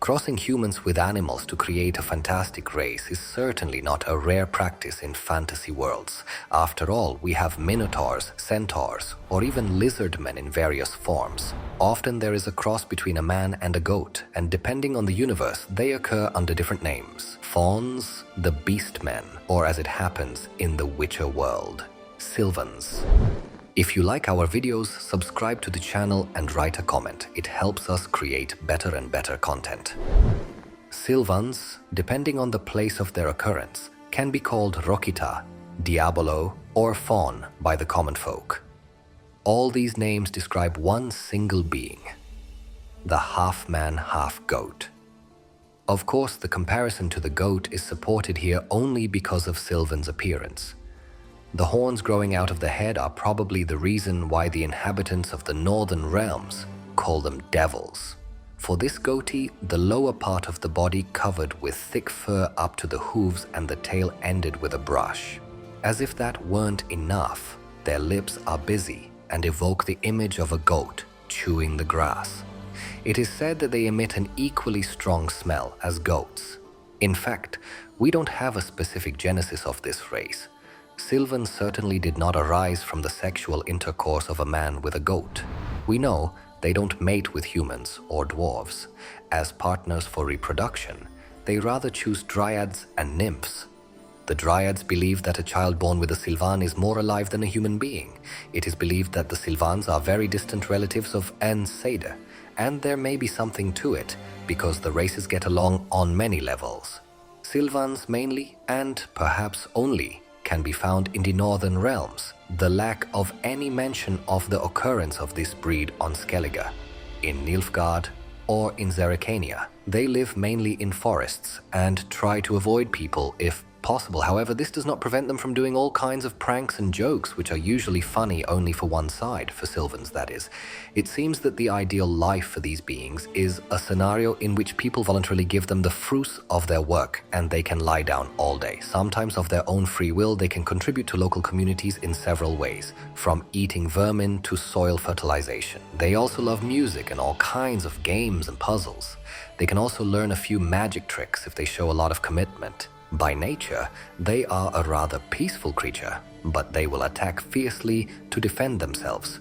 Crossing humans with animals to create a fantastic race is certainly not a rare practice in fantasy worlds. After all, we have minotaurs, centaurs, or even lizardmen in various forms. Often there is a cross between a man and a goat, and depending on the universe, they occur under different names. Fauns, the Beastmen, or as it happens in the Witcher world, Sylvans. If you like our videos, subscribe to the channel and write a comment. It helps us create better and better content. Sylvans, depending on the place of their occurrence, can be called Rokita, Diabolo, or Faun by the common folk. All these names describe one single being, the half-man, half-goat. Of course, the comparison to the goat is supported here only because of Sylvan's appearance. The horns growing out of the head are probably the reason why the inhabitants of the northern realms call them devils. For this goatee, the lower part of the body covered with thick fur up to the hooves and the tail ended with a brush. As if that weren't enough, their lips are busy and evoke the image of a goat chewing the grass. It is said that they emit an equally strong smell as goats. In fact, we don't have a specific genesis of this race. Sylvans certainly did not arise from the sexual intercourse of a man with a goat. We know they don't mate with humans or dwarves. As partners for reproduction, they rather choose dryads and nymphs. The dryads believe that a child born with a Sylvan is more alive than a human being. It is believed that the Sylvans are very distant relatives of Seder, and there may be something to it, because the races get along on many levels. Sylvans mainly, and perhaps only, can be found in the northern realms. The lack of any mention of the occurrence of this breed on Skellige, in Nilfgaard, or in Zerrikania. They live mainly in forests and try to avoid people if possible. However, this does not prevent them from doing all kinds of pranks and jokes, which are usually funny only for one side, for Sylvans that is. It seems that the ideal life for these beings is a scenario in which people voluntarily give them the fruits of their work and they can lie down all day. Sometimes of their own free will, they can contribute to local communities in several ways, from eating vermin to soil fertilization. They also love music and all kinds of games and puzzles. They can also learn a few magic tricks if they show a lot of commitment. By nature, they are a rather peaceful creature, but they will attack fiercely to defend themselves.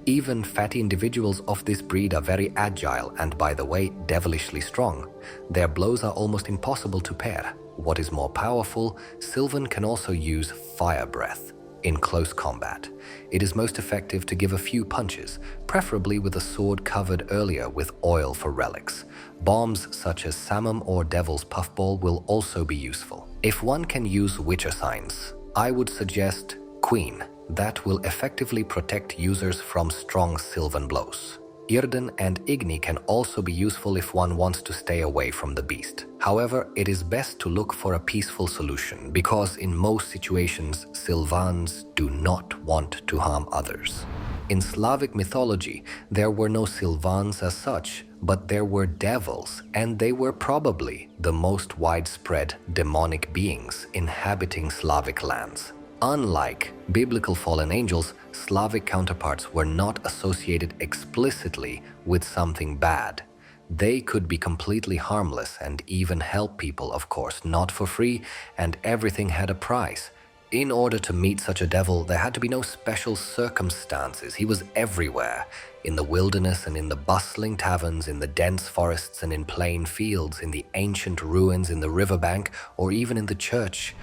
Even fatty individuals of this breed are very agile and, by the way, devilishly strong. Their blows are almost impossible to pair. What is more powerful, Sylvan can also use fire breath in close combat. It is most effective to give a few punches, preferably with a sword covered earlier with oil for relics. Bombs such as Samum or Devil's Puffball will also be useful. If one can use Witcher signs, I would suggest Queen. That will effectively protect users from strong Sylvan blows. Irden and Igni can also be useful if one wants to stay away from the beast. However, it is best to look for a peaceful solution, because in most situations, Sylvans do not want to harm others. In Slavic mythology, there were no Sylvans as such, but there were devils, and they were probably the most widespread demonic beings inhabiting Slavic lands. Unlike biblical fallen angels, Slavic counterparts were not associated explicitly with something bad. They could be completely harmless and even help people, of course, not for free, and everything had a price. In order to meet such a devil, there had to be no special circumstances. He was everywhere, in the wilderness and in the bustling taverns, in the dense forests and in plain fields, in the ancient ruins, in the riverbank, or even in the church.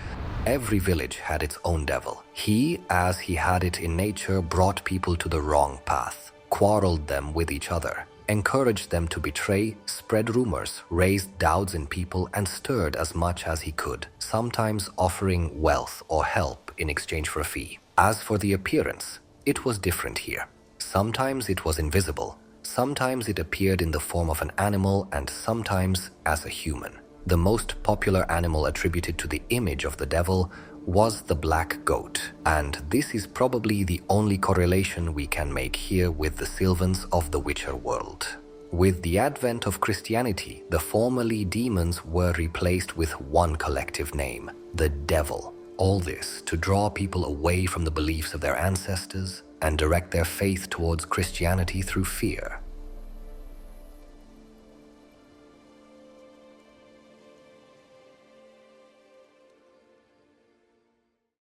Every village had its own devil. He, as he had it in nature, brought people to the wrong path, quarreled them with each other, encouraged them to betray, spread rumors, raised doubts in people, and stirred as much as he could, sometimes offering wealth or help in exchange for a fee. As for the appearance, it was different here. Sometimes it was invisible, sometimes it appeared in the form of an animal, and sometimes as a human. The most popular animal attributed to the image of the devil was the black goat, and this is probably the only correlation we can make here with the Sylvans of the Witcher world. With the advent of Christianity, the formerly demons were replaced with one collective name, the devil. All this to draw people away from the beliefs of their ancestors and direct their faith towards Christianity through fear.